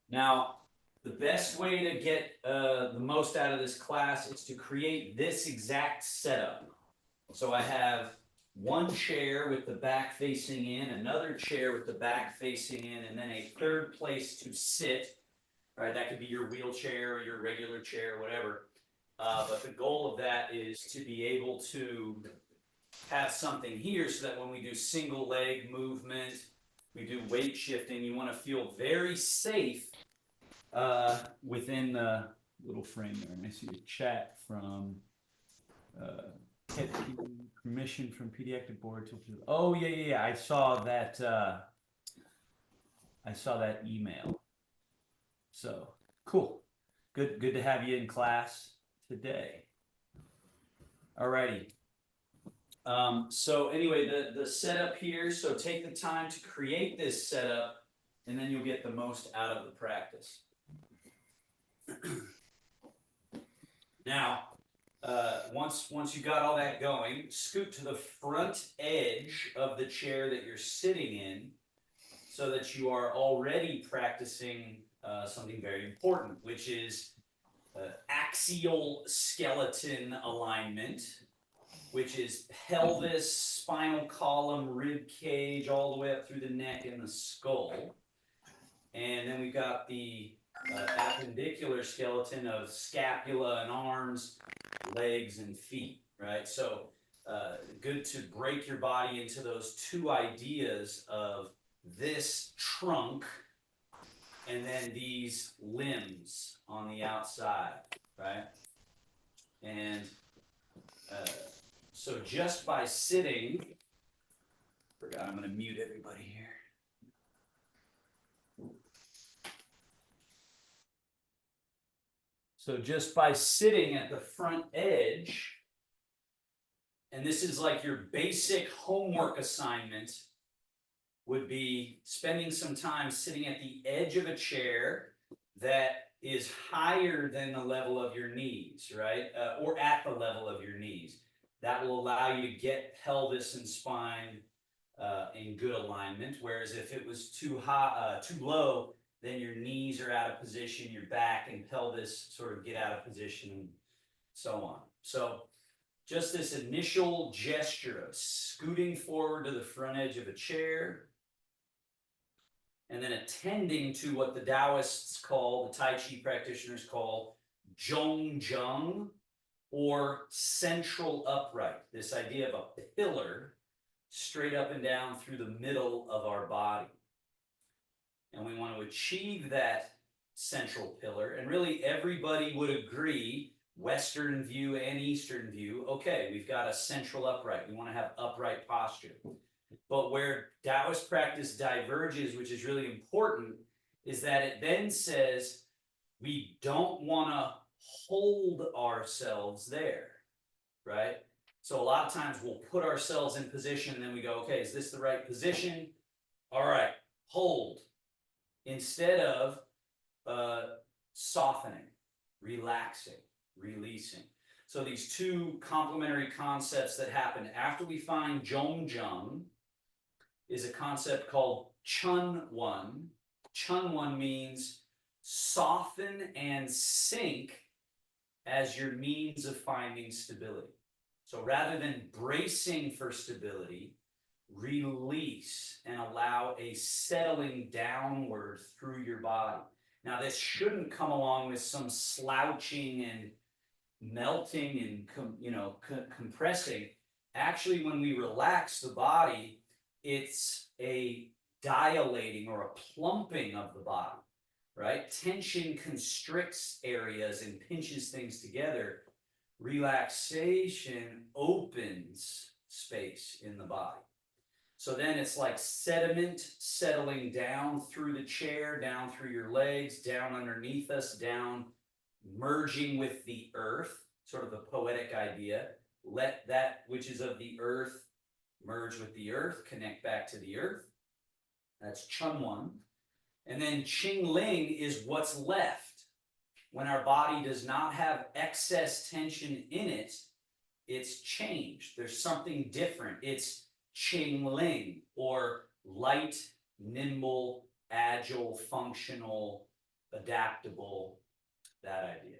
Now, the best way to get the most out of this class is to create this exact setup. So I have one chair with the back facing in, another chair with the back facing in, and then a third place to sit. Right, that could be your wheelchair or your regular chair, whatever. But the goal of that is to be able to have something here so that when we do single leg movement, we do weight shifting, you want to feel very safe within the little frame there. And I see a chat from get permission from pediatric board to. Oh yeah, yeah, yeah. I saw that. I saw that email. So cool. Good to have you in class today. Alrighty. So anyway, the setup here. So take the time to create this setup, and then you'll get the most out of the practice. Now, once you got all that going, scoot to the front edge of the chair that you're sitting in, so that you are already practicing something very important, which is axial skeleton alignment, which is pelvis, spinal column, rib cage, all the way up through the neck and the skull. And then we've got the appendicular skeleton of scapula and arms, legs and feet, right? So good to break your body into those two ideas of this trunk and then these limbs on the outside, right? And so just by sitting, forgot I'm going to mute everybody here. So just by sitting at the front edge, and this is like your basic homework assignment, would be spending some time sitting at the edge of a chair that is higher than the level of your knees, right? Or at the level of your knees. That will allow you to get pelvis and spine in good alignment. Whereas if it was too high, too low, then your knees are out of position, your back and pelvis sort of get out of position, and so on. So just this initial gesture of scooting forward to the front edge of a chair, and then attending to what the Taoists call, the Tai Chi practitioners call Zhongjung, or central upright. This idea of a pillar straight up and down through the middle of our body. And we want to achieve that central pillar. And really, everybody would agree, Western view and Eastern view, okay, we've got a central upright. We want to have upright posture. But where Taoist practice diverges, which is really important, is that it then says we don't want to hold ourselves there, right? So a lot of times we'll put ourselves in position and then we go, okay, is this the right position? All right, hold. Instead of softening, relaxing, releasing. So these two complementary concepts that happen after we find Zhongjung is a concept called Chun-Wan. Chun-Wan means soften and sink as your means of finding stability. So rather than bracing for stability, release and allow a settling downward through your body. Now, this shouldn't come along with some slouching and melting and compressing. Actually, when we relax the body, it's a dilating or a plumping of the body, right? Tension constricts areas and pinches things together. Relaxation opens space in the body. So then it's like sediment settling down through the chair, down through your legs, down underneath us, down, merging with the earth, sort of the poetic idea. Let that which is of the earth merge with the earth, connect back to the earth. That's Chun-Wan. And then Qing-Ling is what's left. When our body does not have excess tension in it, it's changed. There's something different. It's Qing-Ling, or light, nimble, agile, functional, adaptable, that idea.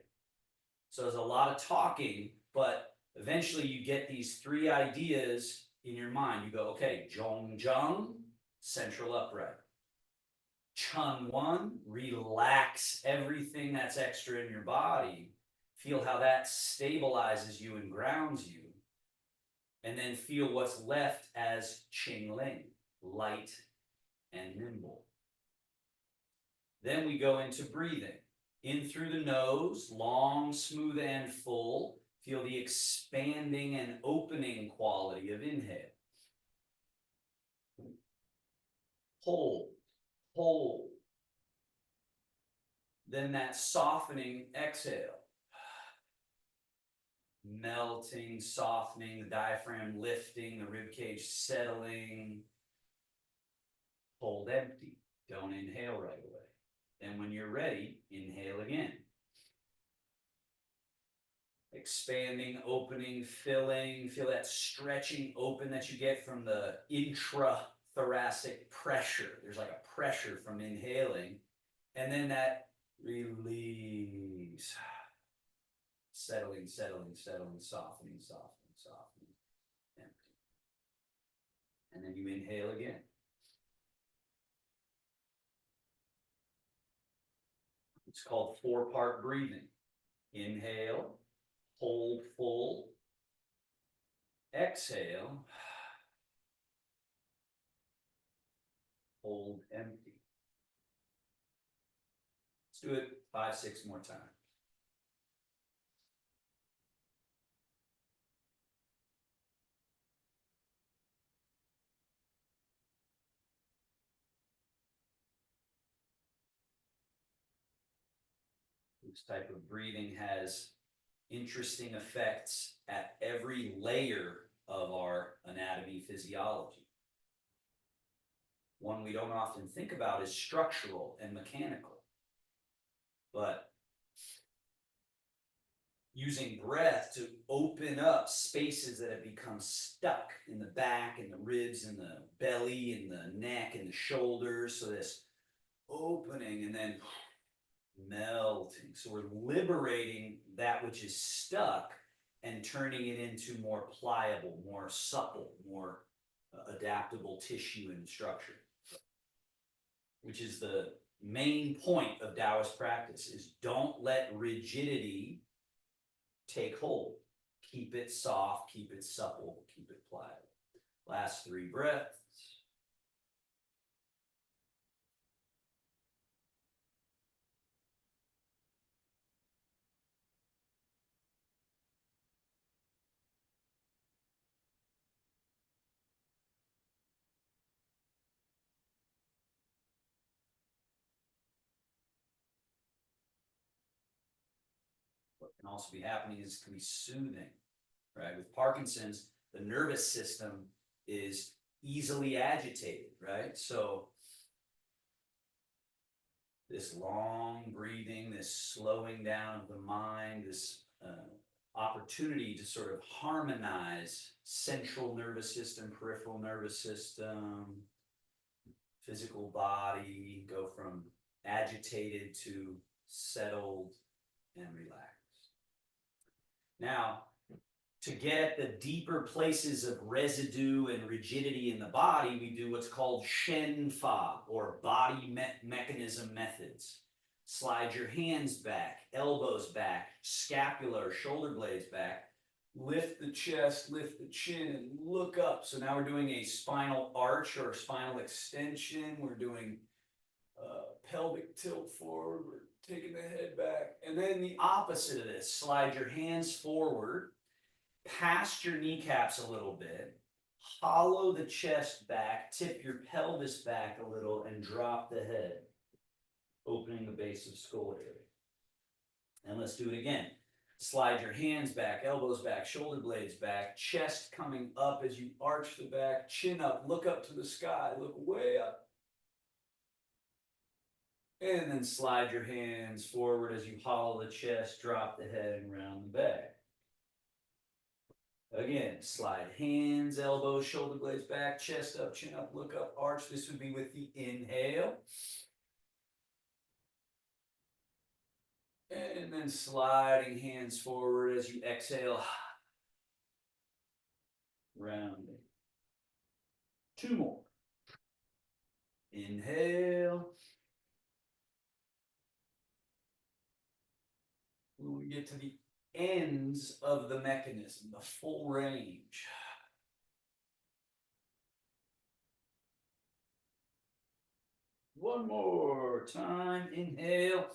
So there's a lot of talking, but eventually you get these three ideas in your mind. You go, okay, Zhong Zheng, central upright. Chun One, relax everything that's extra in your body. Feel how that stabilizes you and grounds you. And then feel what's left as Qing Ling, light and nimble. Then we go into breathing. In through the nose, long, smooth, and full. Feel the expanding and opening quality of inhale. Hold, hold. Then that softening exhale. Melting, softening, the diaphragm lifting, the rib cage settling. Hold empty. Don't inhale right away. Then when you're ready, inhale again. Expanding, opening, filling. Feel that stretching open that you get from the intrathoracic pressure. There's like a pressure from inhaling. And then that release. Settling, settling, settling, softening, softening, softening. Empty. And then you inhale again. It's called 4-part breathing. Inhale, hold full, exhale, hold empty. Let's do it 5, 6 more times. This type of breathing has interesting effects at every layer of our anatomy physiology. One we don't often think about is structural and mechanical. But using breath to open up spaces that have become stuck in the back and the ribs and the belly and the neck and the shoulders. So this opening and then melting. So we're liberating that which is stuck and turning it into more pliable, more supple, more adaptable tissue and structure, which is the main point of Taoist practice, is don't let rigidity take hold. Keep it soft, keep it supple, keep it pliable. Last 3 breaths. What can also be happening is it can be soothing, right? With Parkinson's, the nervous system is easily agitated, right? So this long breathing, this slowing down of the mind, this opportunity to sort of harmonize central nervous system, peripheral nervous system, physical body, go from agitated to settled and relaxed. Now, to get at the deeper places of residue and rigidity in the body, we do what's called Shen Fa, or body mechanism methods. Slide your hands back, elbows back, scapular, shoulder blades back. Lift the chest, lift the chin, and look up. So now we're doing a spinal arch or spinal extension. We're doing pelvic tilt forward. We're taking the head back. And then the opposite of this, slide your hands forward, past your kneecaps a little bit, hollow the chest back, tip your pelvis back a little, and drop the head, opening the base of skull area. And let's do it again. Slide your hands back, elbows back, shoulder blades back, chest coming up as you arch the back, chin up, look up to the sky, look way up. And then slide your hands forward as you hollow the chest, drop the head, and round the back. Again, slide hands, elbows, shoulder blades back, chest up, chin up, look up, arch. This would be with the inhale. And then sliding hands forward as you exhale. Rounding. 2 more. Inhale. When we get to the ends of the mechanism, the full range. One more time. Inhale.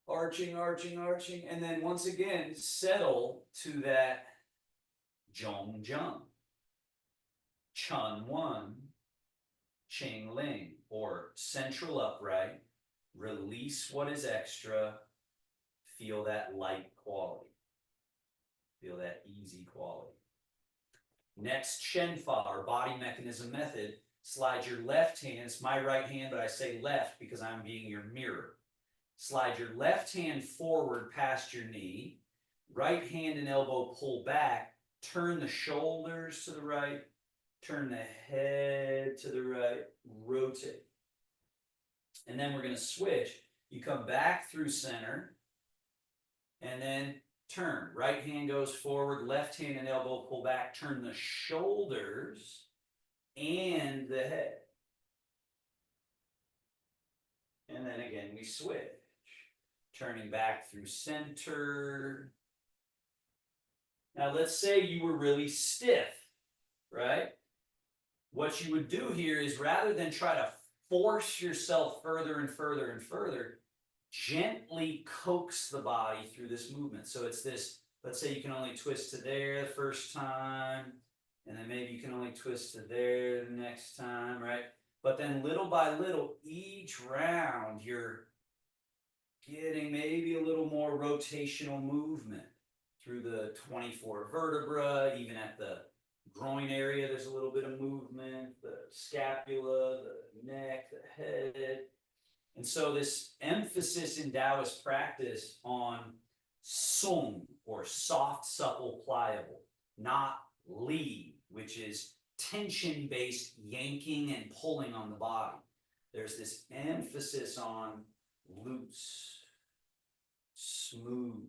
Arching, arching, arching. And then once again, settle to that Zhong Zheng. Chun One. Ching Ling, or central upright. Release what is extra. Feel that light quality. Feel that easy quality. Next, Shen Fa, or body mechanism method. Slide your left hand. It's my right hand, but I say left because I'm being your mirror. Slide your left hand forward past your knee. Right hand and elbow pull back. Turn the shoulders to the right. Turn the head to the right. Rotate. And then we're going to switch. You come back through center. And then turn. Right hand goes forward. Left hand and elbow pull back. Turn the shoulders and the head. And then again, we switch. Turning back through center. Now, let's say you were really stiff, right? What you would do here is, rather than try to force yourself further and further and further, gently coax the body through this movement. So it's this, let's say you can only twist to there the first time, and then maybe you can only twist to there the next time, right? But then little by little, each round, you're getting maybe a little more rotational movement through the 24 vertebra, even at the groin area, there's a little bit of movement, the scapula, the neck, the head. And so this emphasis in Taoist practice on sung, or soft, supple, pliable, not li, which is tension-based yanking and pulling on the body. There's this emphasis on loose, smooth,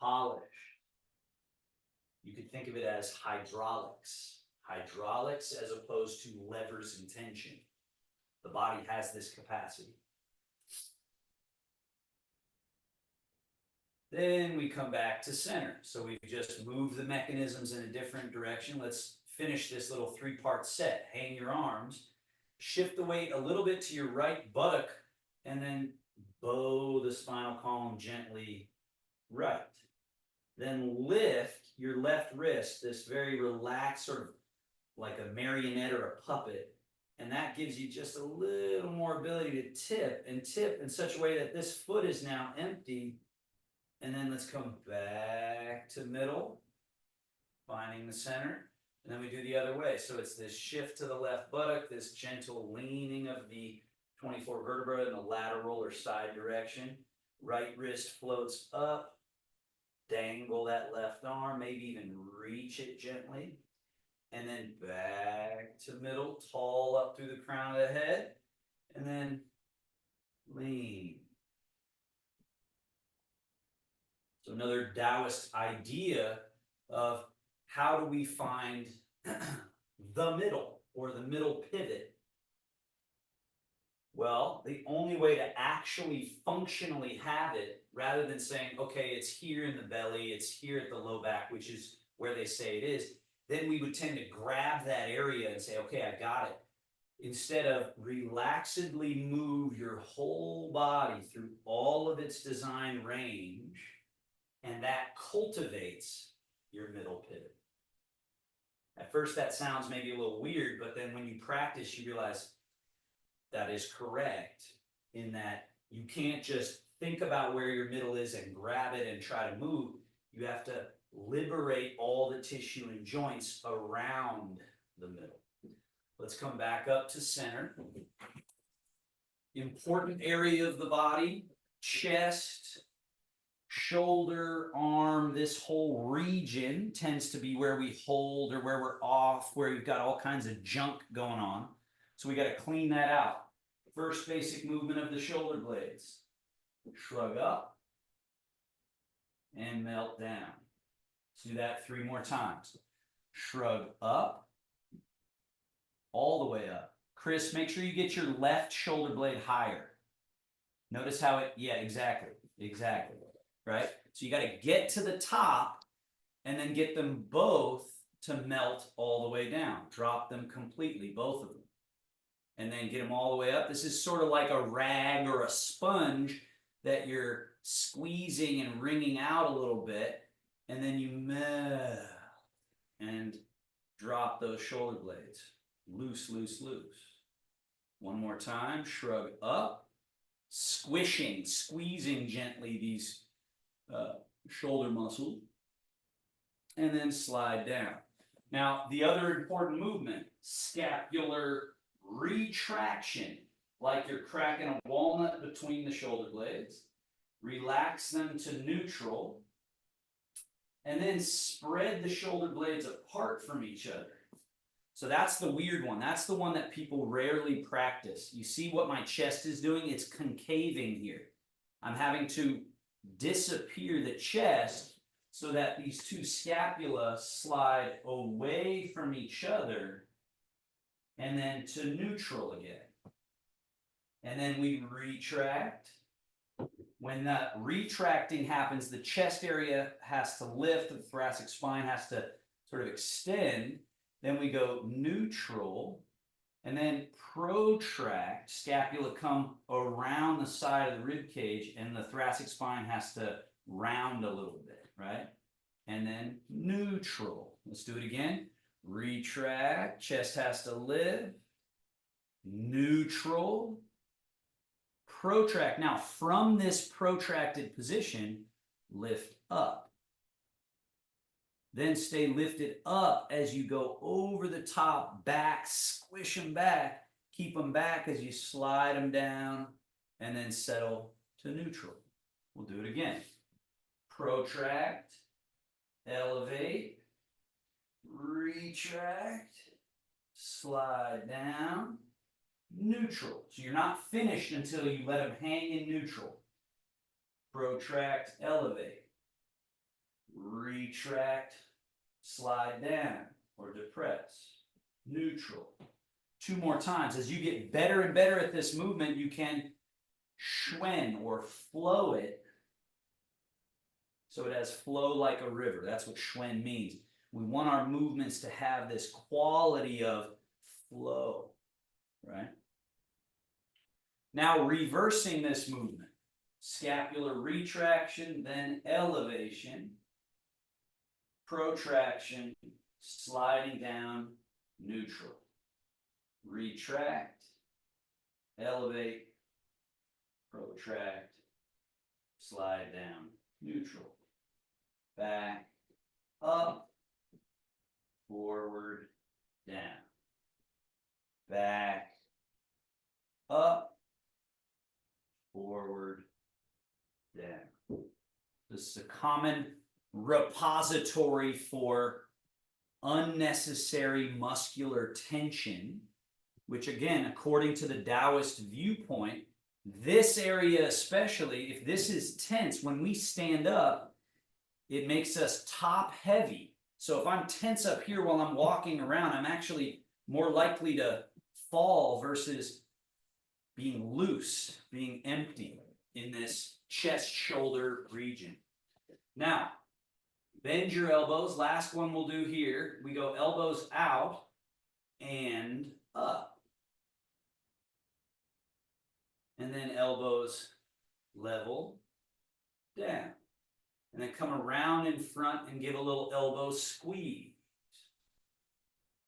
polished. You could think of it as hydraulics. Hydraulics as opposed to levers and tension. The body has this capacity. Then we come back to center. So we've just moved the mechanisms in a different direction. Let's finish this little 3-part set. Hang your arms. Shift the weight a little bit to your right buttock, and then bow the spinal column gently right. Then lift your left wrist, this very relaxed, sort of like a marionette or a puppet. And that gives you just a little more ability to tip in such a way that this foot is now empty. And then let's come back to middle, finding the center. And then we do the other way. So it's this shift to the left buttock, this gentle leaning of the 24 vertebra in the lateral or side direction. Right wrist floats up. Dangle that left arm, maybe even reach it gently. And then back to middle, tall up through the crown of the head. And then lean. So another Taoist idea of how do we find the middle, or the middle pivot? Well, the only way to actually functionally have it, rather than saying, okay, it's here in the belly, it's here at the low back, which is where they say it is, then we would tend to grab that area and say, okay, I got it. Instead of relaxedly move your whole body through all of its design range, and that cultivates your middle pivot. At first that sounds maybe a little weird, but then when you practice, you realize that is correct, in that you can't just think about where your middle is and grab it and try to move. You have to liberate all the tissue and joints around the middle. Let's come back up to center. Important area of the body, chest, shoulder, arm, this whole region tends to be where we hold or where we're off, where we've got all kinds of junk going on. So we got to clean that out. First basic movement of the shoulder blades. shrug up, and melt down. Let's do that 3 more times. Shrug up, all the way up. Chris, make sure you get your left shoulder blade higher. Notice how it, yeah, exactly, right? So you got to get to the top and then get them both to melt all the way down. Drop them completely, both of them. And then get them all the way up. This is sort of like a rag or a sponge that you're squeezing and wringing out a little bit. And then you melt and drop those shoulder blades. Loose, loose, loose. One more time, shrug up. Squishing, squeezing gently these shoulder muscles, and then slide down. Now, the other important movement, scapular retraction, like you're cracking a walnut between the shoulder blades. Relax them to neutral, and then spread the shoulder blades apart from each other. So that's the weird one. That's the one that people rarely practice. You see what my chest is doing? It's concaving here. I'm having to disappear the chest so that these two scapula slide away from each other and then to neutral again. And then we retract. When that retracting happens, the chest area has to lift, the thoracic spine has to sort of extend. Then we go neutral, and then protract. Scapula come around the side of the rib cage, and the thoracic spine has to round a little bit, right? And then neutral. Let's do it again. Retract, chest has to lift. Neutral. Protract. Now, from this protracted position, lift up. Then stay lifted up as you go over the top, back, squish them back, keep them back as you slide them down, and then settle to neutral. We'll do it again. Protract, elevate, retract, slide down, neutral. So you're not finished until you let them hang in neutral. Protract, elevate. Retract, slide down, or depress, neutral. 2 more times. As you get better and better at this movement, you can schwen or flow it so it has flow like a river. That's what schwen means. We want our movements to have this quality of flow, right? Now reversing this movement. Scapular retraction, then elevation. Protraction, sliding down, neutral. Retract, elevate, protract, slide down, neutral. Back, up, forward, down. Back, up, forward, down. This is a common repository for unnecessary muscular tension, which again, according to the Taoist viewpoint, this area especially, if this is tense, when we stand up, it makes us top heavy. So if I'm tense up here while I'm walking around, I'm actually more likely to fall versus being loose, being empty in this chest shoulder region. Now, bend your elbows. Last one we'll do here. We go elbows out and up. And then elbows level down. And then come around in front and give a little elbow squeeze.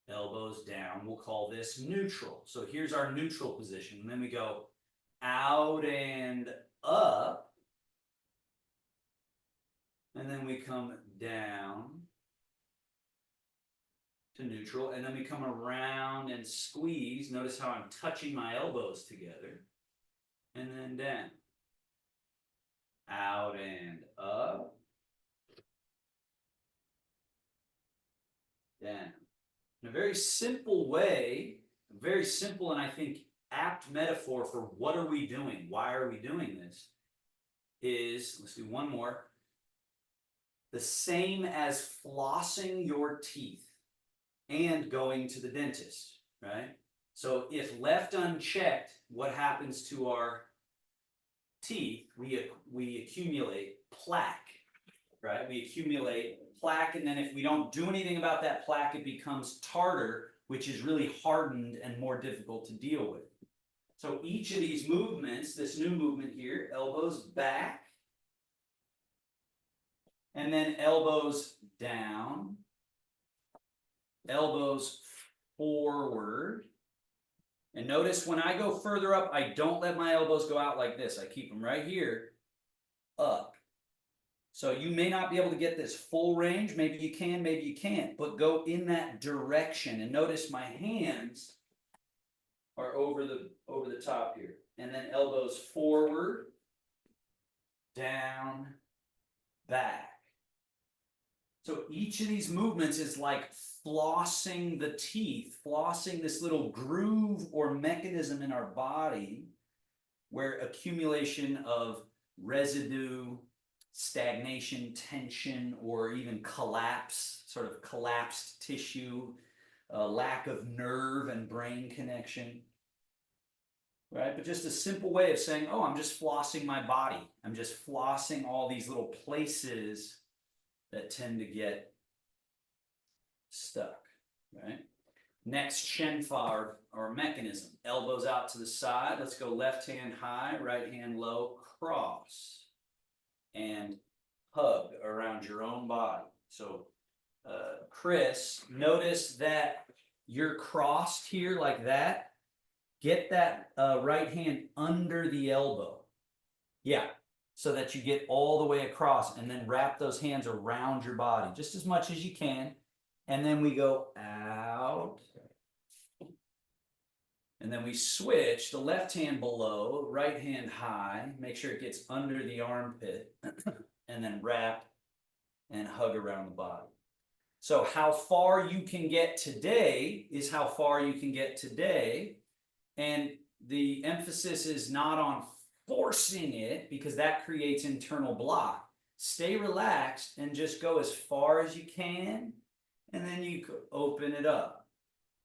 Elbows down. We'll call this neutral. So here's our neutral position. And then we go out and up. And then we come down to neutral. And then we come around and squeeze. Notice how I'm touching my elbows together. And then down. Out and up. Down. In a very simple way, very simple and I think apt metaphor for what are we doing? Why are we doing this? is, let's do one more, the same as flossing your teeth and going to the dentist, right? So if left unchecked, what happens to our teeth? We accumulate plaque, right? We accumulate plaque, and then if we don't do anything about that plaque, it becomes tartar, which is really hardened and more difficult to deal with. So each of these movements, this new movement here, elbows back, and then elbows down, elbows forward. And notice when I go further up, I don't let my elbows go out like this. I keep them right here, up. So you may not be able to get this full range. Maybe you can, maybe you can't, but go in that direction. And notice my hands are over the top here. And then elbows forward, down, back. So each of these movements is like flossing the teeth, flossing this little groove or mechanism in our body where accumulation of residue, stagnation, tension, or even collapse, sort of collapsed tissue, lack of nerve and brain connection, right? But just a simple way of saying, oh, I'm just flossing my body. I'm just flossing all these little places that tend to get stuck, right? Next, shenfa or mechanism. Elbows out to the side. Let's go left hand high, right hand low, cross. And hug around your own body. So, Chris, notice that you're crossed here like that. Get that right hand under the elbow. Yeah, so that you get all the way across, and then wrap those hands around your body just as much as you can. And then we go out. And then we switch the left hand below, right hand high. Make sure it gets under the armpit. And then wrap and hug around the body. So how far you can get today is how far you can get today. And the emphasis is not on forcing it, because that creates internal block. Stay relaxed and just go as far as you can, and then you open it up.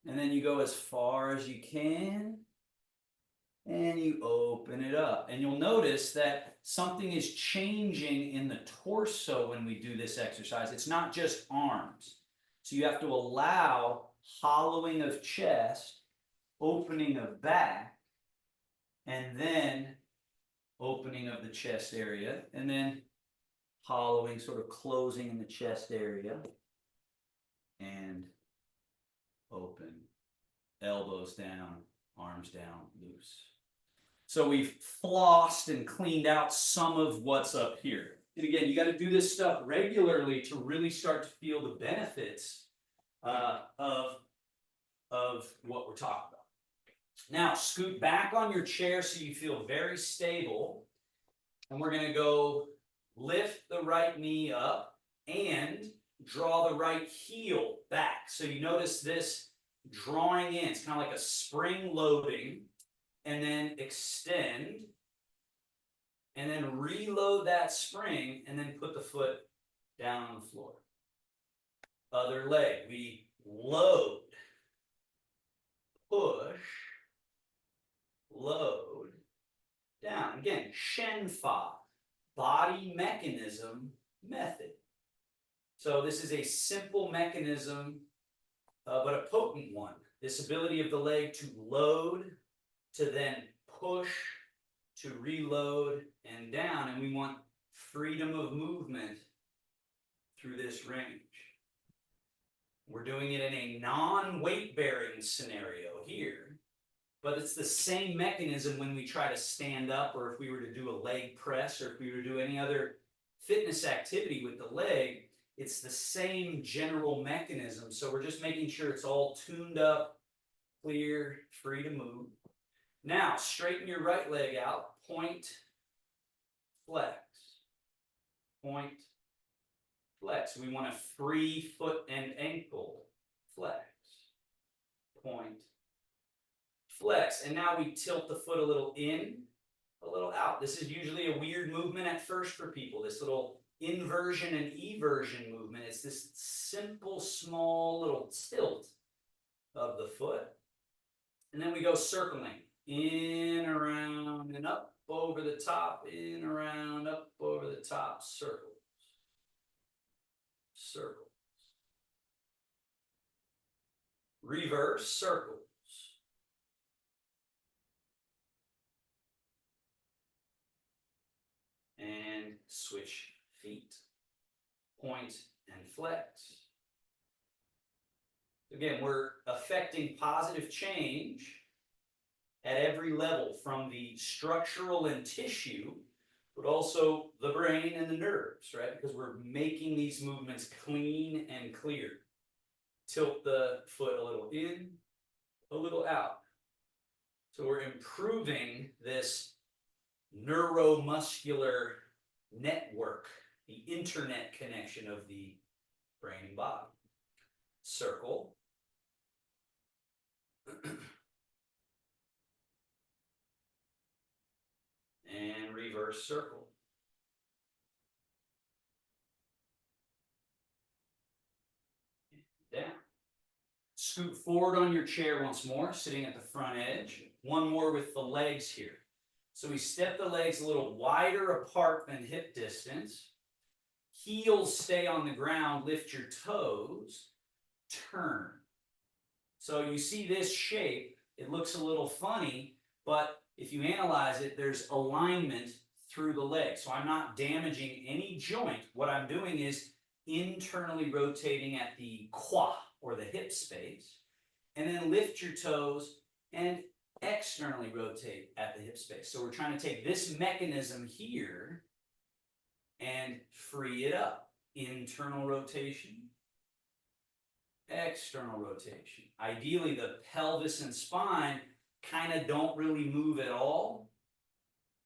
And then you go as far as you can, and you open it up. And you'll notice that something is changing in the torso when we do this exercise. It's not just arms. So you have to allow hollowing of chest, opening of back, and then opening of the chest area, and then hollowing, sort of closing in the chest area, and open, elbows down, arms down, loose. So we've flossed and cleaned out some of what's up here. And again, you got to do this stuff regularly to really start to feel the benefits of what we're talking about. Now, scoot back on your chair so you feel very stable. And we're going to go lift the right knee up and draw the right heel back. So you notice this drawing in. It's kind of like a spring loading. And then extend. And then reload that spring. And then put the foot down on the floor. Other leg. We load. Push. Load. Down. Again, shenfa. Body mechanism method. So this is a simple mechanism, but a potent one. This ability of the leg to load, to then push, to reload, and down. And we want freedom of movement through this range. We're doing it in a non-weight bearing scenario here. But it's the same mechanism when we try to stand up, or if we were to do a leg press, or if we were to do any other fitness activity with the leg. It's the same general mechanism. So we're just making sure it's all tuned up, clear, free to move. Now, straighten your right leg out. Point, flex. Point, flex. We want a free foot and ankle. Flex. Point, flex. And now we tilt the foot a little in a little out. This is usually a weird movement at first for people, this little inversion and eversion movement. It's this simple, small little tilt of the foot. And then we go circling, in, around, and up, over the top, in, around, up, over the top, circles. Circles. Reverse circles. And switch feet. Point and flex. Again, we're affecting positive change at every level, from the structural and tissue, but also the brain and the nerves, right? Because we're making these movements clean and clear. Tilt the foot a little in, a little out. So we're improving this neuromuscular network, the internet connection of the brain and body. Circle. And reverse circle. Down. Scoot forward on your chair once more, sitting at the front edge. One more with the legs here. So we step the legs a little wider apart than hip distance. Heels stay on the ground, lift your toes, turn. So you see this shape, it looks a little funny, but if you analyze it, there's alignment through the leg. So I'm not damaging any joint. What I'm doing is internally rotating at the quad, or the hip space, and then lift your toes and externally rotate at the hip space. So we're trying to take this mechanism here and free it up. Internal rotation, external rotation. Ideally, the pelvis and spine kind of don't really move at all,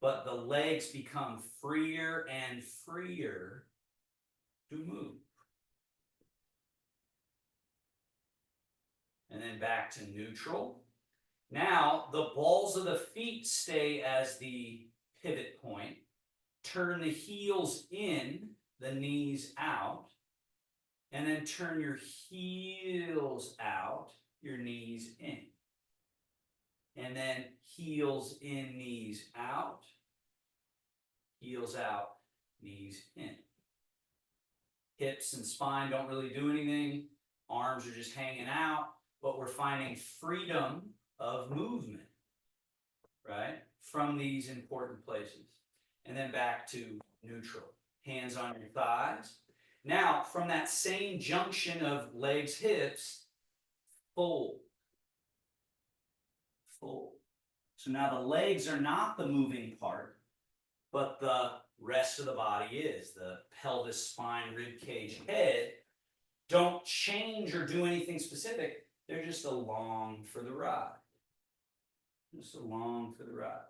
but the legs become freer and freer to move. And then back to neutral. Now, the balls of the feet stay as the pivot point. Turn the heels in, the knees out. And then turn your heels out, your knees in. And then heels in, knees out. Heels out, knees in. Hips and spine don't really do anything. Arms are just hanging out. But we're finding freedom of movement, right, from these important places. And then back to neutral. Hands on your thighs. Now, from that same junction of legs, hips, fold. Fold. So now the legs are not the moving part, but the rest of the body is. The pelvis, spine, rib cage, head don't change or do anything specific. They're just along for the ride. Just along for the ride.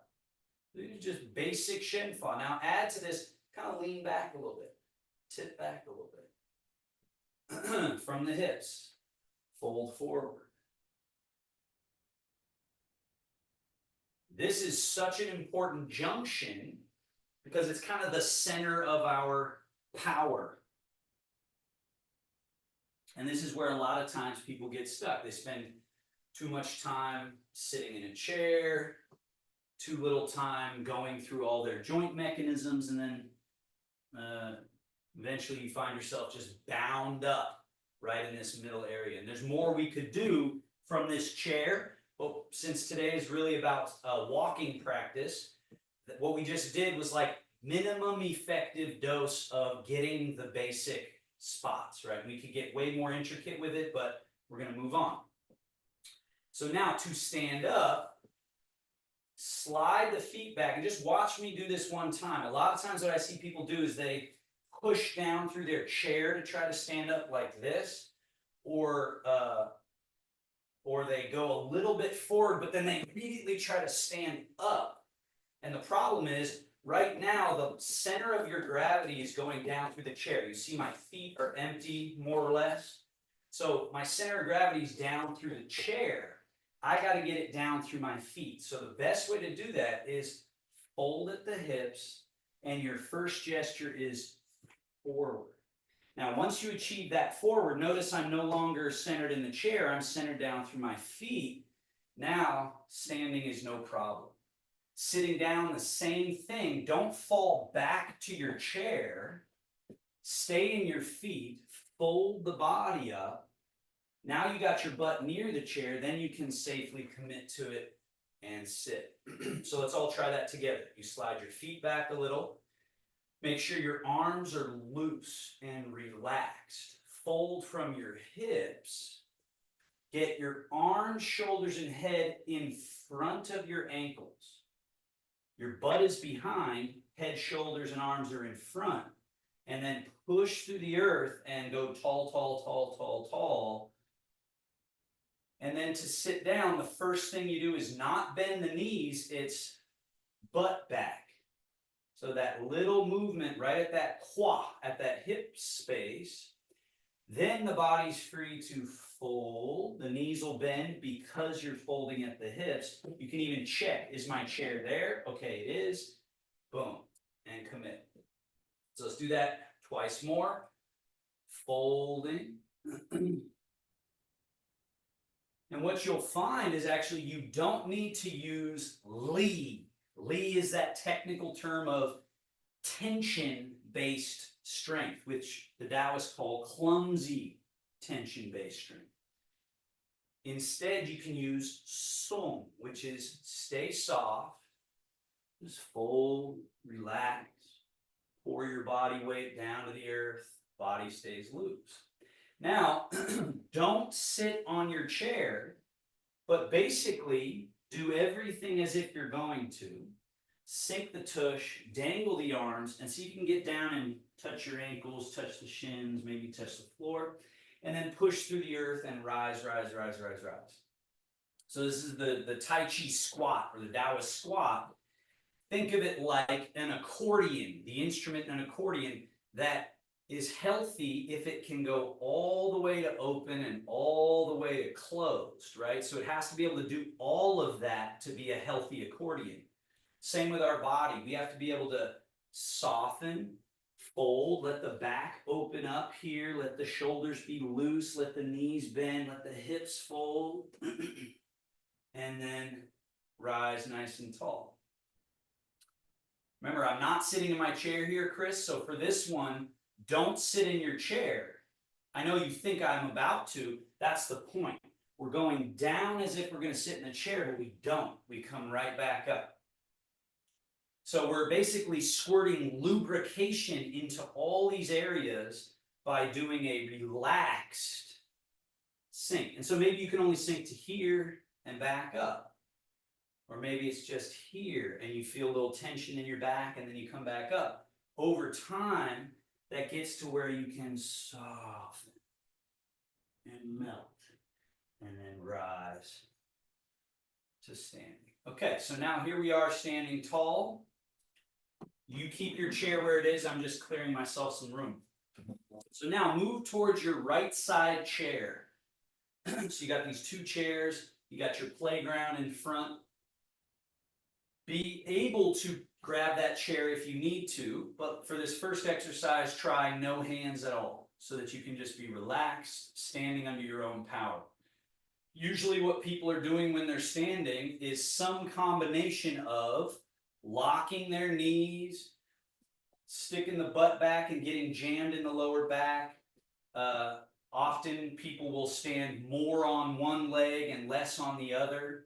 These are just basic shin fa. Now add to this, kind of lean back a little bit. Tip back a little bit. From the hips, fold forward. This is such an important junction because it's kind of the center of our power. And this is where a lot of times people get stuck. They spend too much time sitting in a chair, too little time going through all their joint mechanisms, and then eventually you find yourself just bound up right in this middle area. And there's more we could do from this chair, but since today is really about walking practice, what we just did was like minimum effective dose of getting the basic spots, right? We could get way more intricate with it, but we're going to move on. So now to stand up, slide the feet back and just watch me do this one time. A lot of times what I see people do is they push down through their chair to try to stand up like this, or they go a little bit forward, but then they immediately try to stand up. And the problem is, right now, the center of your gravity is going down through the chair. You see my feet are empty, more or less. So my center of gravity is down through the chair. I got to get it down through my feet. So the best way to do that is fold at the hips, and your first gesture is forward. Now, once you achieve that forward, notice I'm no longer centered in the chair, I'm centered down through my feet. Now, standing is no problem. Sitting down, the same thing. Don't fall back to your chair. Stay in your feet, fold the body up. Now you got your butt near the chair, then you can safely commit to it and sit. So let's all try that together. You slide your feet back a little. Make sure your arms are loose and relaxed. Fold from your hips. Get your arms, shoulders, and head in front of your ankles. Your butt is behind, head, shoulders, and arms are in front. And then push through the earth and go tall, tall, tall, tall, tall. And then to sit down, the first thing you do is not bend the knees, it's butt back. So that little movement right at that quad, at that hip space. Then the body's free to fold. The knees will bend because you're folding at the hips. You can even check, is my chair there? Okay, it is. Boom, and commit. So let's do that twice more. Folding. And what you'll find is actually you don't need to use Li. Li is that technical term of tension-based strength, which the Taoists call clumsy tension-based strength. Instead, you can use Song, which is stay soft, just fold, relax, pour your body weight down to the earth, body stays loose. Now, don't sit on your chair, but basically do everything as if you're going to. Sink the tush, dangle the arms, and see if you can get down and touch your ankles, touch the shins, maybe touch the floor, and then push through the earth and rise, rise, rise, rise, rise. So this is the Tai Chi squat, or the Taoist squat. Think of it like an accordion, the instrument in an accordion that is healthy if it can go all the way to open and all the way to closed, right? So it has to be able to do all of that to be a healthy accordion. Same with our body. We have to be able to soften, fold, let the back open up here, let the shoulders be loose, let the knees bend, let the hips fold, and then rise nice and tall. Remember, I'm not sitting in my chair here, Chris, so for this one, don't sit in your chair. I know you think I'm about to. That's the point. We're going down as if we're going to sit in the chair, but we don't. We come right back up. So we're basically squirting lubrication into all these areas by doing a relaxed sink. And so maybe you can only sink to here and back up. Or maybe it's just here and you feel a little tension in your back and then you come back up. Over time, that gets to where you can soften and melt and then rise to standing. Okay, so now here we are standing tall. You keep your chair where it is. I'm just clearing myself some room. So now move towards your right side chair. So you got these two chairs. You got your playground in front. Be able to grab that chair if you need to, but for this first exercise, try no hands at all so that you can just be relaxed, standing under your own power. Usually what people are doing when they're standing is some combination of locking their knees, sticking the butt back and getting jammed in the lower back. Often people will stand more on one leg and less on the other.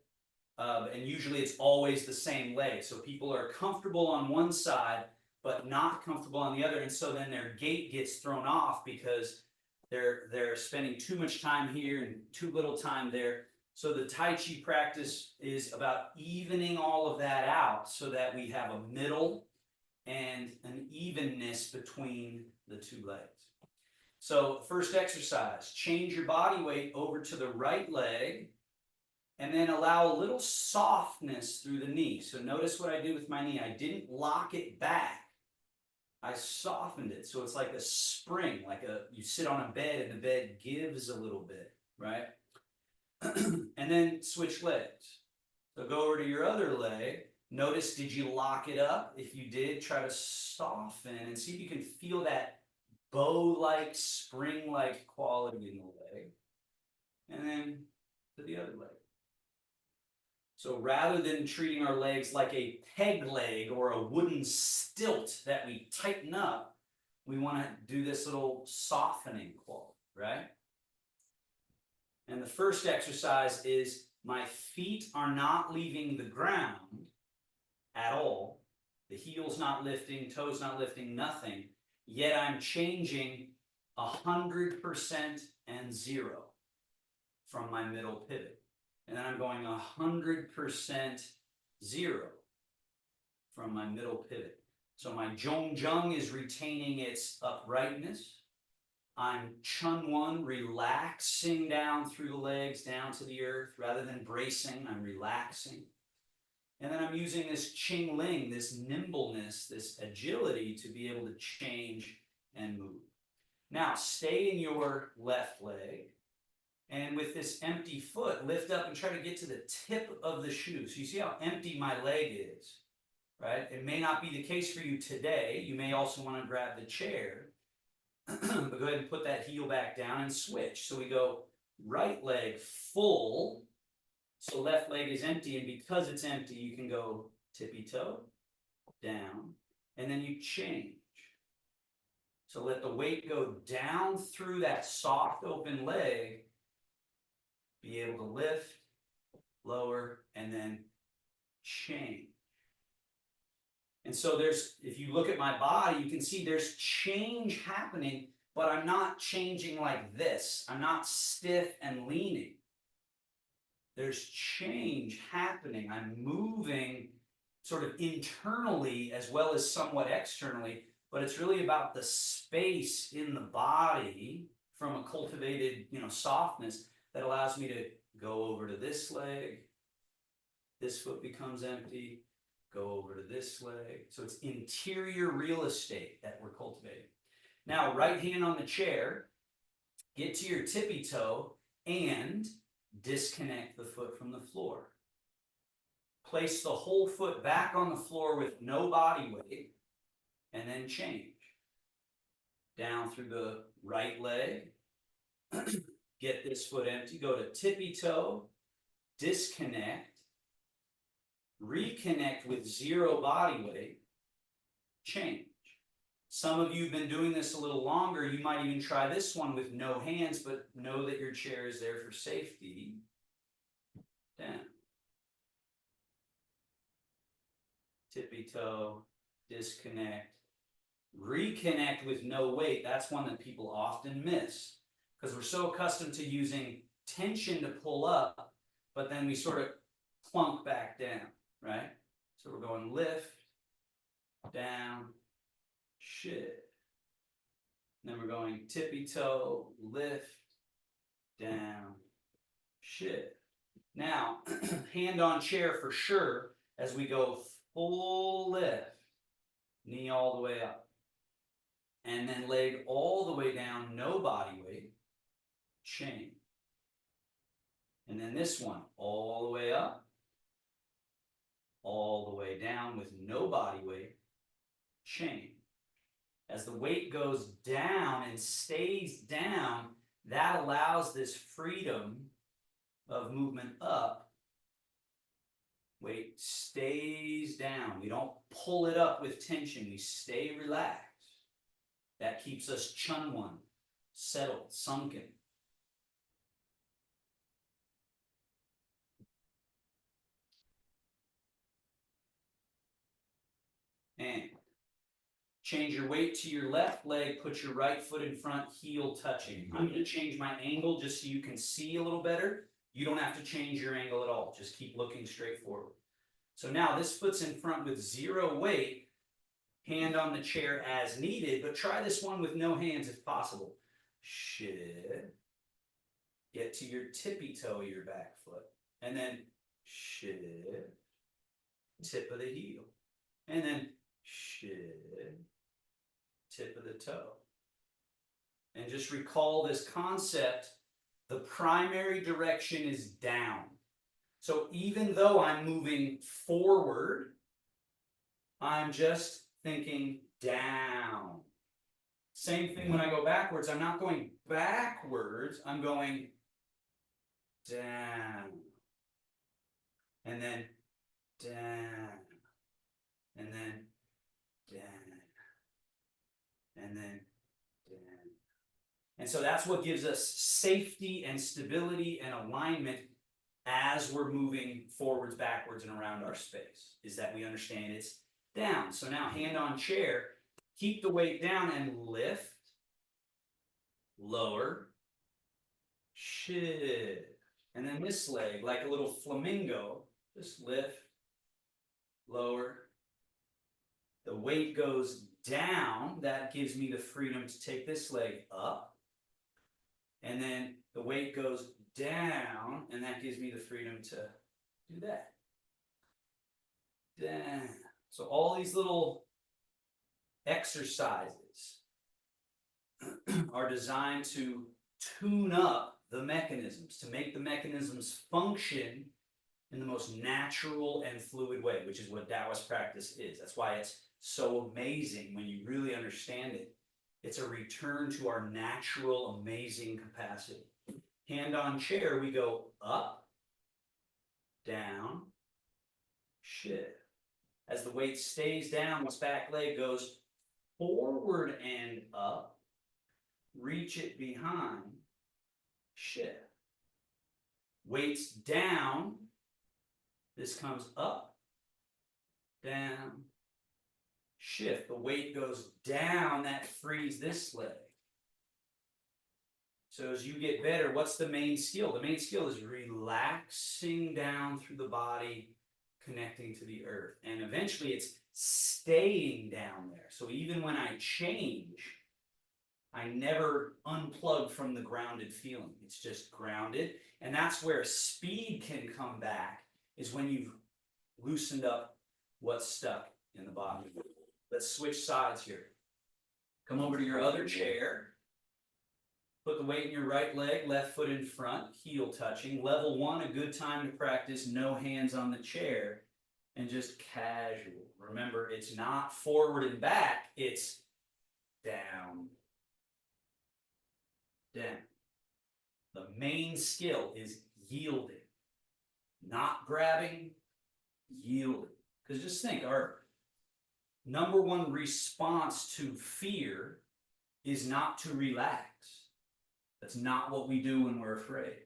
And usually it's always the same leg. So people are comfortable on one side, but not comfortable on the other. And so then their gait gets thrown off because they're spending too much time here and too little time there. So the Tai Chi practice is about evening all of that out so that we have a middle and an evenness between the two legs. So first exercise, change your body weight over to the right leg and then allow a little softness through the knee. So notice what I did with my knee. I didn't lock it back. I softened it. So it's like a spring, you sit on a bed and the bed gives a little bit, right? And then switch legs. So go over to your other leg Notice, did you lock it up? If you did, try to soften and see if you can feel that bow-like, spring-like quality in the leg. And then to the other leg. So rather than treating our legs like a peg leg or a wooden stilt that we tighten up, we want to do this little softening quality, right? And the first exercise is my feet are not leaving the ground at all. The heel's not lifting, toes not lifting, nothing. Yet I'm changing 100% and 0 from my middle pivot. And then I'm going 100% 0 from my middle pivot. So my Zhongjung is retaining its uprightness. I'm Chunwon, relaxing down through the legs, down to the earth. Rather than bracing, I'm relaxing. And then I'm using this Qingling, this nimbleness, this agility to be able to change and move. Now, stay in your left leg. And with this empty foot, lift up and try to get to the tip of the shoe. So you see how empty my leg is, right? It may not be the case for you today. You may also want to grab the chair. But go ahead and put that heel back down and switch. So we go right leg full. So left leg is empty, and because it's empty, you can go tippy toe, down, and then you change. So let the weight go down through that soft open leg, be able to lift, lower, and then change. And so there's, if you look at my body, you can see there's change happening, but I'm not changing like this. I'm not stiff and leaning. There's change happening. I'm moving sort of internally as well as somewhat externally, but it's really about the space in the body from a cultivated, softness that allows me to go over to this leg. This foot becomes empty. Go over to this leg. So it's interior real estate that we're cultivating. Now, right hand on the chair, get to your tippy toe and disconnect the foot from the floor. Place the whole foot back on the floor with no body weight, and then change. Down through the right leg. Get this foot empty. Go to tippy toe, disconnect, reconnect with 0 body weight, change. Some of you have been doing this a little longer. You might even try this one with no hands, but know that your chair is there for safety. Down. Tippy toe, disconnect, reconnect with no weight. That's one that people often miss because we're so accustomed to using tension to pull up, but then we sort of plunk back down, right? So we're going lift, down, shift. And then we're going tippy toe, lift, down, shift. Now, hand on chair for sure as we go full lift, knee all the way up. And then leg all the way down, no body weight, change. And then this one, all the way up, all the way down with no body weight, change. As the weight goes down and stays down, that allows this freedom of movement up. Weight stays down. We don't pull it up with tension. We stay relaxed. That keeps us Chunwon, settled, sunken. And change your weight to your left leg, put your right foot in front, heel touching. I'm going to change my angle just so you can see a little better. You don't have to change your angle at all. Just keep looking straight forward. So now this foot's in front with 0 weight, hand on the chair as needed, but try this one with no hands if possible. Shift. Get to your tippy toe, your back foot. And then shift. Tip of the heel. And then shift. Tip of the toe. And just recall this concept. The primary direction is down. So even though I'm moving forward I'm just thinking down. Same thing when I go backwards. I'm not going backwards. I'm going down. And then down. And then down. And then down. And so that's what gives us safety and stability and alignment as we're moving forwards, backwards, and around our space, is that we understand it's down. So now hand on chair, keep the weight down and lift, lower, shift. And then this leg, like a little flamingo, just lift, lower. The weight goes down. That gives me the freedom to take this leg up. And then the weight goes down, and that gives me the freedom to do that. Down. So all these little exercises are designed to tune up the mechanisms, to make the mechanisms function in the most natural and fluid way, which is what Taoist practice is. That's why it's so amazing when you really understand it. It's a return to our natural, amazing capacity. Hand on chair, we go up, down, shift. As the weight stays down, this back leg goes forward and up, reach it behind, shift. Weight's down, this comes up, down, shift. The weight goes down, that frees this leg. So as you get better, what's the main skill? The main skill is relaxing down through the body, connecting to the earth. And eventually it's staying down there. So even when I change, I never unplug from the grounded feeling. It's just grounded. And that's where speed can come back, is when you've loosened up what's stuck in the body. Let's switch sides here. Come over to your other chair. Put the weight in your right leg, left foot in front, heel touching. Level 1, a good time to practice no hands on the chair and just casual. Remember, it's not forward and back, it's down, down. The main skill is yielding, not grabbing, yielding. Because just think, our number one response to fear is not to relax. That's not what we do when we're afraid.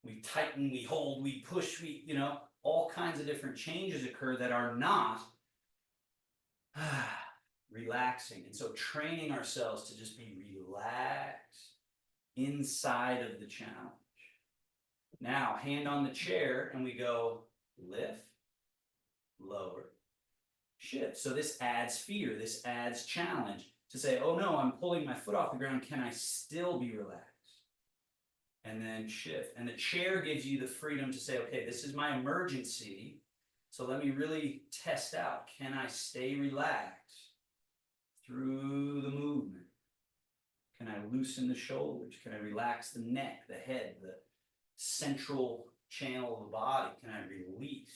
We tighten, we hold, we push, all kinds of different changes occur that are not relaxing. And so training ourselves to just be relaxed inside of the challenge. Now, hand on the chair, and we go lift, lower, shift. So this adds fear, this adds challenge. To say, oh no, I'm pulling my foot off the ground, can I still be relaxed? And then shift. And the chair gives you the freedom to say, okay, this is my emergency, so let me really test out, can I stay relaxed through the movement? Can I loosen the shoulders? Can I relax the neck, the head, the central channel of the body? Can I release?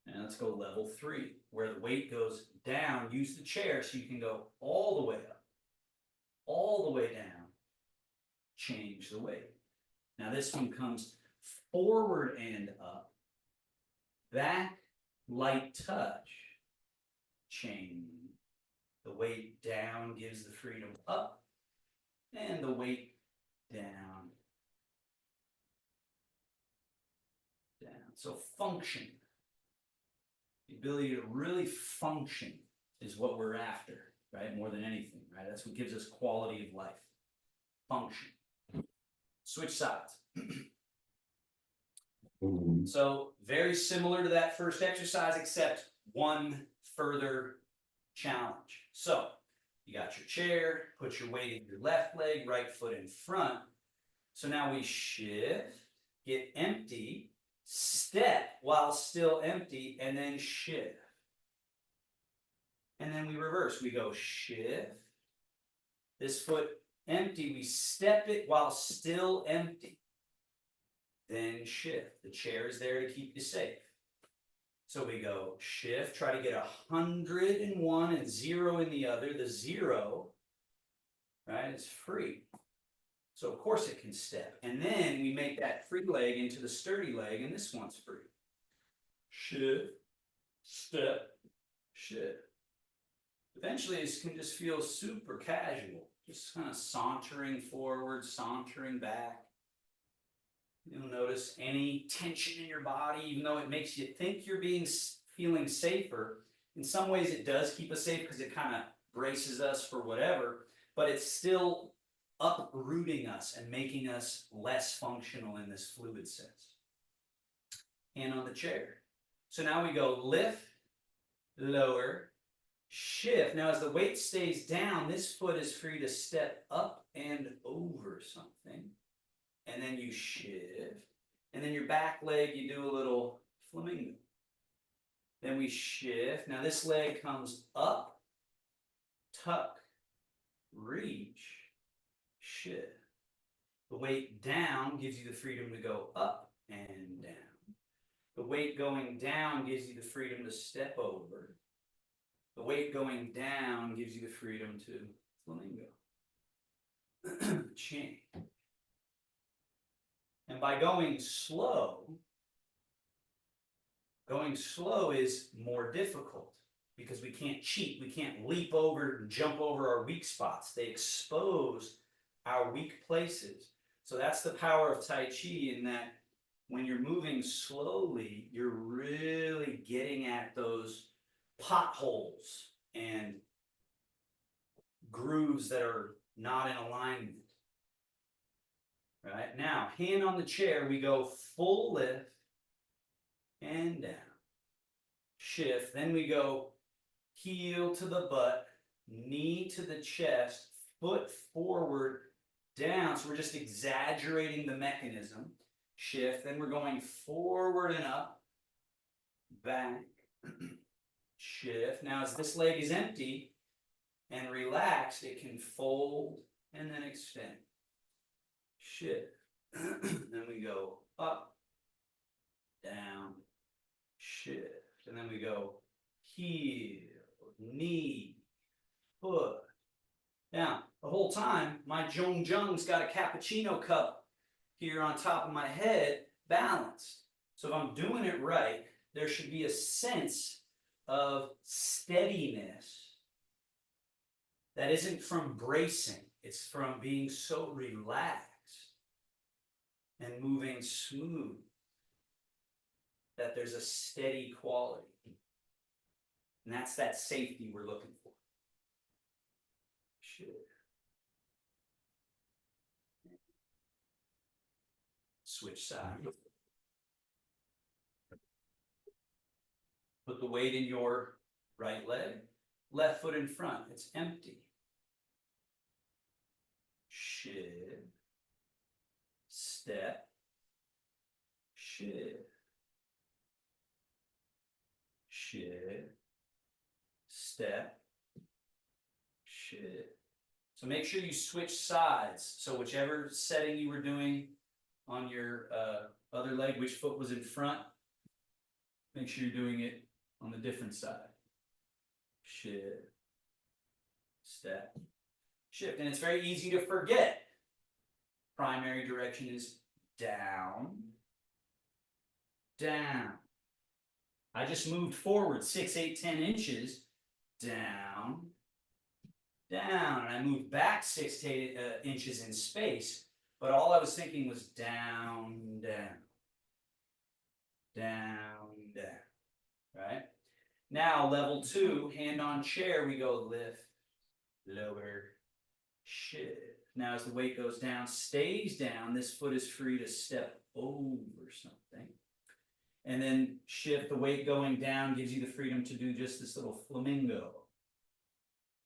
And let's go level 3, where the weight goes down. Use the chair so you can go all the way up, all the way down, change the weight. Now this one comes forward and up, back, light touch, change. The weight down gives the freedom up, and the weight down, down. So function. The ability to really function is what we're after, right? More than anything, right? That's what gives us quality of life. Function. Switch sides. So very similar to that first exercise, except one further challenge. So you got your chair, put your weight in your left leg, right foot in front. So now we shift, get empty, step while still empty, and then shift. And then we reverse. We go shift. This foot empty. We step it while still empty. Then shift. The chair is there to keep you safe. So we go shift, try to get 100 in one and 0 in the other. The 0, right, is free. So of course it can step. And then we make that free leg into the sturdy leg, and this one's free. Shift, step, shift. Eventually this can just feel super casual. Just kind of sauntering forward, sauntering back. You'll notice any tension in your body, even though it makes you think you're feeling safer. In some ways it does keep us safe because it kind of braces us for whatever, but it's still uprooting us and making us less functional in this fluid sense. Hand on the chair. So now we go lift, lower, shift. Now as the weight stays down, this foot is free to step up and over something. And then you shift. And then your back leg, you do a little flamingo. Then we shift. Now this leg comes up, tuck, reach, shift. The weight down gives you the freedom to go up and down. The weight going down gives you the freedom to step over. The weight going down gives you the freedom to flamingo. Chain. And by going slow is more difficult because we can't cheat. We can't leap over and jump over our weak spots. They expose our weak places. So that's the power of Tai Chi, in that when you're moving slowly, you're really getting at those potholes and grooves that are not in alignment. Right, now, hand on the chair, we go full lift and down. Shift, then we go heel to the butt, knee to the chest, foot forward, down. So we're just exaggerating the mechanism. Shift, then we're going forward and up, back, shift. Now as this leg is empty and relaxed, it can fold and then extend. Shift. Then we go up, down, shift. And then we go heel, knee, foot. Now, the whole time, my Jung's got a cappuccino cup here on top of my head, balanced. So if I'm doing it right, there should be a sense of steadiness that isn't from bracing. It's from being so relaxed and moving smooth that there's a steady quality. And that's that safety we're looking for. Sure. Switch sides. Put the weight in your right leg, left foot in front. It's empty. Shift. Step, shift, shift, step, shift. So make sure you switch sides. So whichever setting you were doing on your other leg, which foot was in front, make sure you're doing it on the different side. Shift, step, shift. And it's very easy to forget. Primary direction is down, down. I just moved forward 6, 8, 10 inches, down, down. And I moved back 6 to 8 inches in space, but all I was thinking was down, down, down, down, right? Now, level 2, hand on chair, we go lift, lower, shift. Now as the weight goes down, stays down, this foot is free to step over something. And then shift, the weight going down gives you the freedom to do just this little flamingo.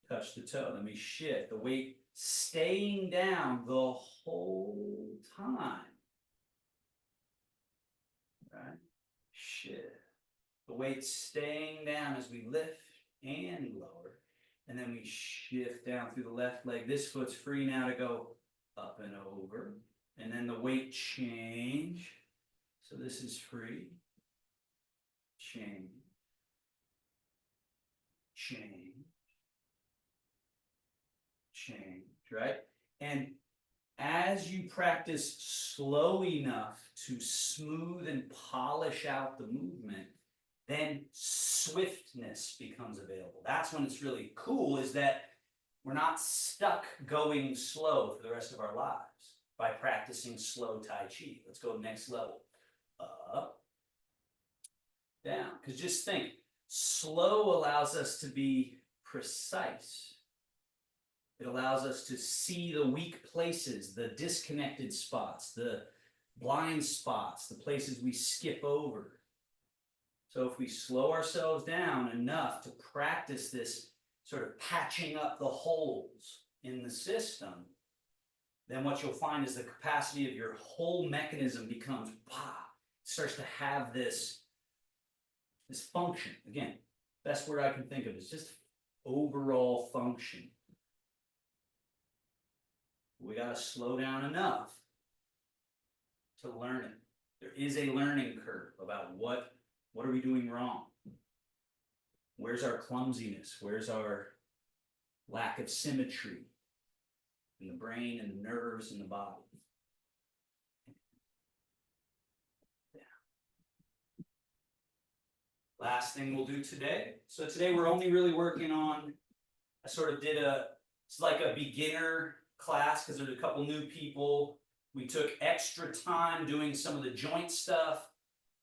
Touch the toe, then we shift, the weight staying down the whole time. Right? Shift. The weight staying down as we lift and lower. And then we shift down through the left leg. This foot's free now to go up and over. And then the weight change. So this is free. change, change, change, right? And as you practice slow enough to smooth and polish out the movement, then swiftness becomes available. That's when it's really cool, is that we're not stuck going slow for the rest of our lives by practicing slow Tai Chi. Let's go next level. Up, down. Because just think, slow allows us to be precise. It allows us to see the weak places, the disconnected spots, the blind spots, the places we skip over. So if we slow ourselves down enough to practice this sort of patching up the holes in the system, then what you'll find is the capacity of your whole mechanism becomes, starts to have this function. Again, best word I can think of is just overall function. We got to slow down enough to learn it. There is a learning curve about what are we doing wrong? Where's our clumsiness? Where's our lack of symmetry in the brain and the nerves and the body? Yeah. Last thing we'll do today. So today we're only really working on, I sort of did it's like a beginner class because there's a couple new people. We took extra time doing some of the joint stuff,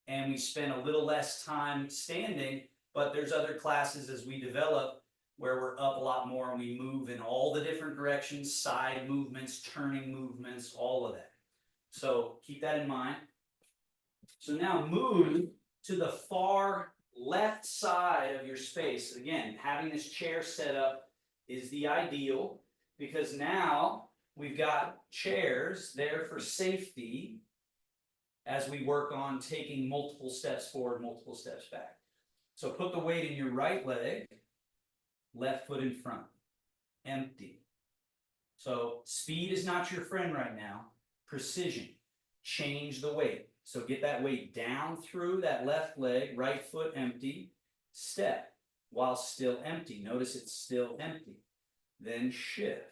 and we spent a little less time standing, but there's other classes as we develop where we're up a lot more and we move in all the different directions, side movements, turning movements, all of that. So keep that in mind. So now move to the far left side of your space. Again, having this chair set up is the ideal, because now we've got chairs there for safety as we work on taking multiple steps forward, multiple steps back. So put the weight in your right leg, left foot in front, empty. So speed is not your friend right now. Precision. Change the weight. So get that weight down through that left leg, right foot empty, step while still empty. Notice it's still empty. Then shift.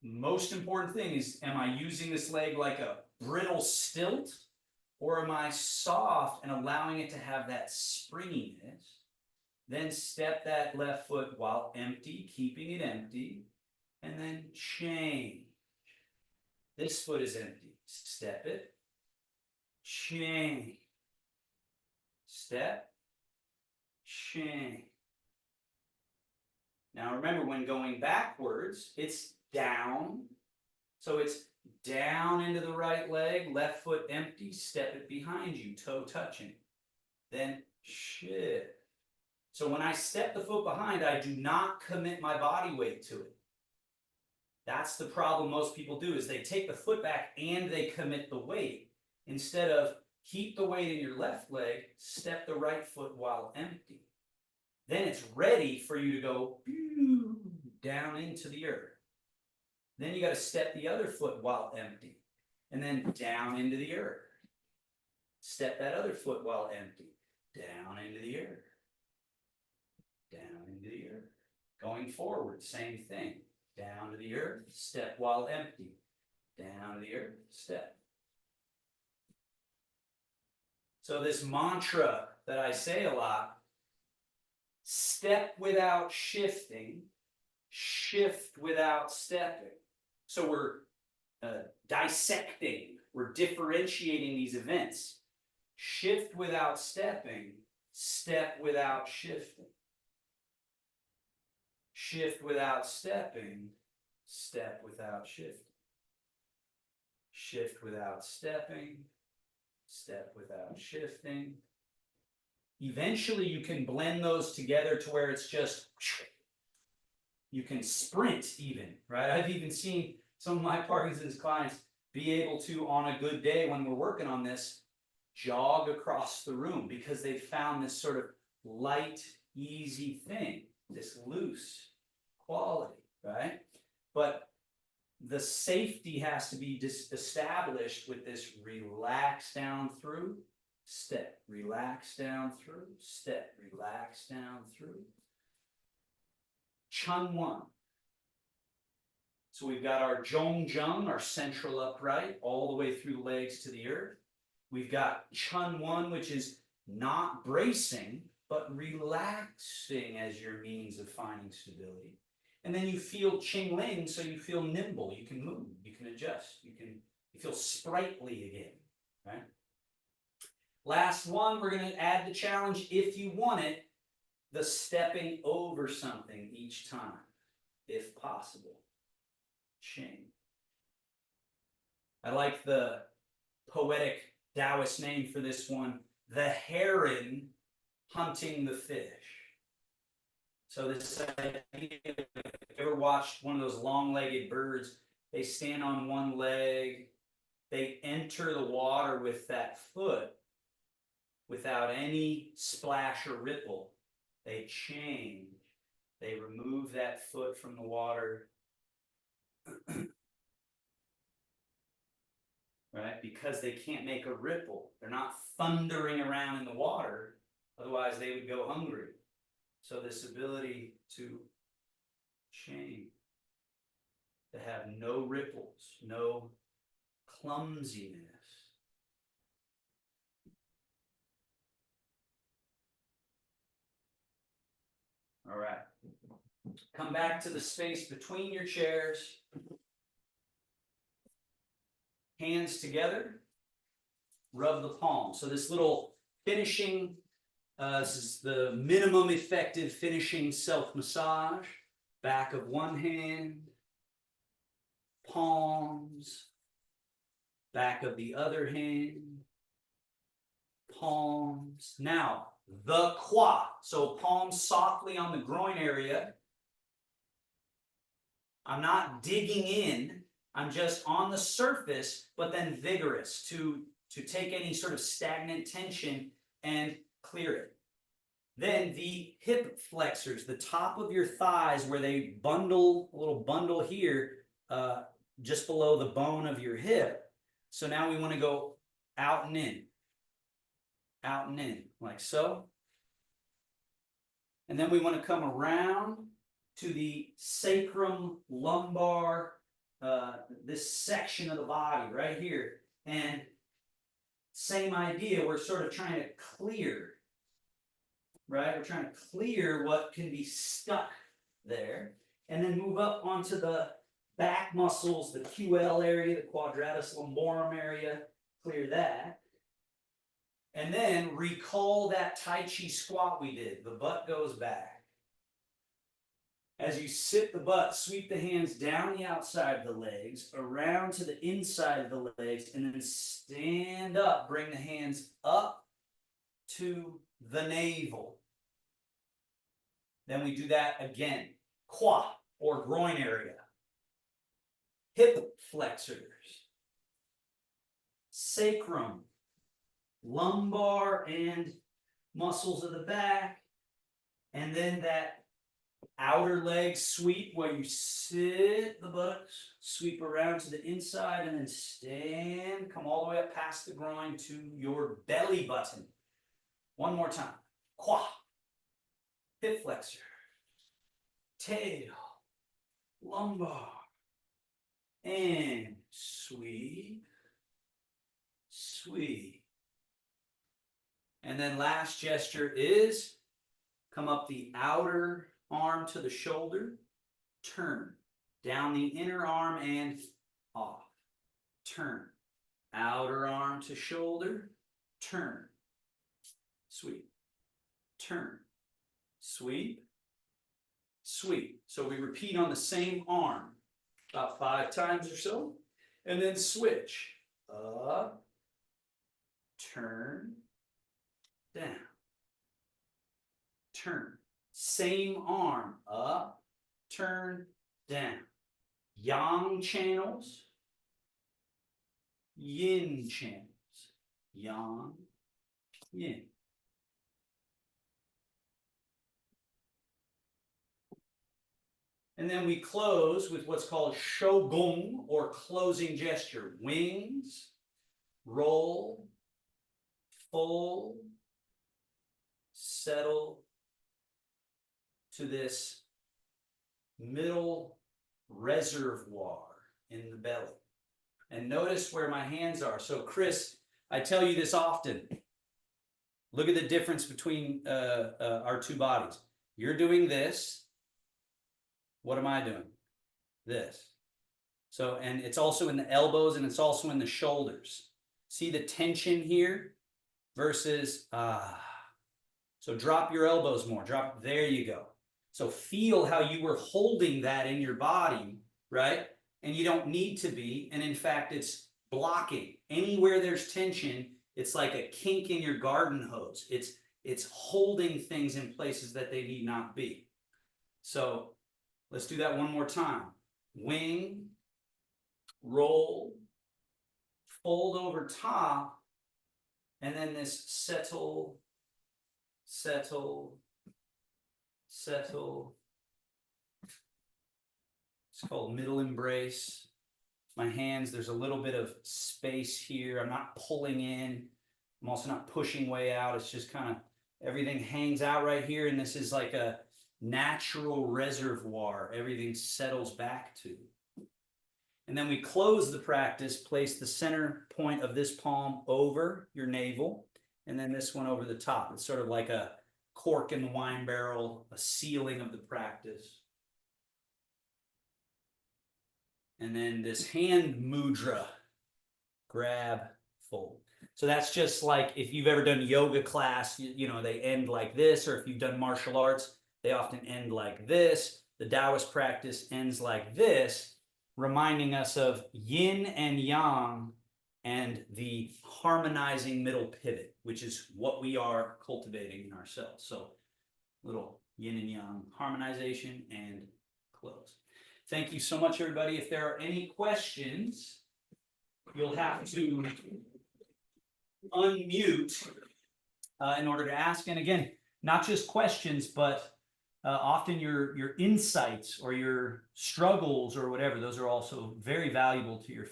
Most important thing is, am I using this leg like a brittle stilt, or am I soft and allowing it to have that springiness? Then step that left foot while empty, keeping it empty, and then change. This foot is empty. Step it, change. Step, change. Now remember, when going backwards, it's down. So it's down into the right leg, left foot empty, step it behind you, toe touching. Then shift. So when I step the foot behind, I do not commit my body weight to it. That's the problem most people do, is they take the foot back and they commit the weight. Instead of keep the weight in your left leg, step the right foot while empty. Then it's ready for you to go down into the earth. Then you got to step the other foot while empty, and then down into the earth. Step that other foot while empty, down into the earth. Down into the earth. Going forward, same thing. Down to the earth, step while empty. Down to the earth, step. So this mantra that I say a lot, step without shifting, shift without stepping. So we're dissecting, we're differentiating these events. Shift without stepping, step without shifting. Shift without stepping, step without shifting. Shift without stepping, step without shifting. Eventually you can blend those together to where it's just, you can sprint even, right? I've even seen some of my Parkinson's clients be able to, on a good day when we're working on this, jog across the room because they found this sort of light, easy thing, this loose quality, right? But the safety has to be established with this relax down through step, relax down through, step, relax down through. Chun one. So we've got our Zhong Zheng, our central upright, all the way through the legs to the earth. We've got Chun one, which is not bracing, but relaxing as your means of finding stability. And then you feel Qing Ling, so you feel nimble, you can move, you can adjust, you feel sprightly again, right? Last one, we're going to add the challenge, if you want it, the stepping over something each time, if possible. Qing. I like the poetic Taoist name for this one, the heron hunting the fish. So this idea, if you ever watched one of those long-legged birds, they stand on one leg, they enter the water with that foot without any splash or ripple. They change, they remove that foot from the water, right? Because they can't make a ripple. They're not thundering around in the water, otherwise they would go hungry. So this ability to change, to have no ripples, no clumsiness. All right. Come back to the space between your chairs. Hands together. Rub the palms. So this little finishing, this is the minimum effective finishing self-massage. Back of one hand. Palms. Back of the other hand. Palms. Now, the quad. So palms softly on the groin area. I'm not digging in. I'm just on the surface, but then vigorous to take any sort of stagnant tension and clear it. Then the hip flexors, the top of your thighs where they bundle, a little bundle here, just below the bone of your hip. So now we want to go out and in. Out and in, like so. And then we want to come around to the sacrum lumbar, this section of the body right here. And same idea, we're sort of trying to clear, right? We're trying to clear what can be stuck there. And then move up onto the back muscles, the QL area, the quadratus lumborum area, clear that. And then recall that Tai Chi squat we did. The butt goes back. As you sit the butt, sweep the hands down the outside of the legs, around to the inside of the legs, and then stand up. Bring the hands up to the navel. Then we do that again. Quad or groin area. Hip flexors. Sacrum. Lumbar and muscles of the back. And then that outer leg sweep where you sit the buttocks, sweep around to the inside, and then stand, come all the way up past the groin to your belly button. One more time. Quad, hip flexor, tail, lumbar, and sweep, sweep. And then last gesture is come up the outer arm to the shoulder, turn, down the inner arm and off, turn, outer arm to shoulder, turn, sweep, turn, sweep, sweep. So we repeat on the same arm about 5 times or so, and then switch, up, turn, down, turn. Same arm, up, turn, down. Yang channels, yin channels. Yang, yin. And then we close with what's called shogong, or closing gesture. Wings, roll, fold, settle to this middle reservoir in the belly. And notice where my hands are. So Chris, I tell you this often. Look at the difference between our two bodies. You're doing this. What am I doing? This. So, and it's also in the elbows and it's also in the shoulders. See the tension here versus, so drop your elbows more. Drop, there you go. So feel how you were holding that in your body, right? And you don't need to be. And in fact, it's blocking. Anywhere there's tension, it's like a kink in your garden hose. It's holding things in places that they need not be. So let's do that one more time. Wing, roll, fold over top, and then this settle, settle, settle. It's called middle embrace. My hands, there's a little bit of space here. I'm not pulling in. I'm also not pushing way out. It's just kind of, everything hangs out right here. And this is like a natural reservoir. Everything settles back to. And then we close the practice, place the center point of this palm over your navel, and then this one over the top. It's sort of like a cork in the wine barrel, a sealing of the practice. And then this hand mudra, grab, fold. So that's just like if you've ever done yoga class, you know, they end like this, or if you've done martial arts, they often end like this. The Taoist practice ends like this, reminding us of yin and yang and the harmonizing middle pivot, which is what we are cultivating in ourselves. So little yin and yang harmonization and close. Thank you so much, everybody. If there are any questions, you'll have to unmute in order to ask. And again, not just questions, but often your insights or your struggles or whatever. Those are also very valuable to your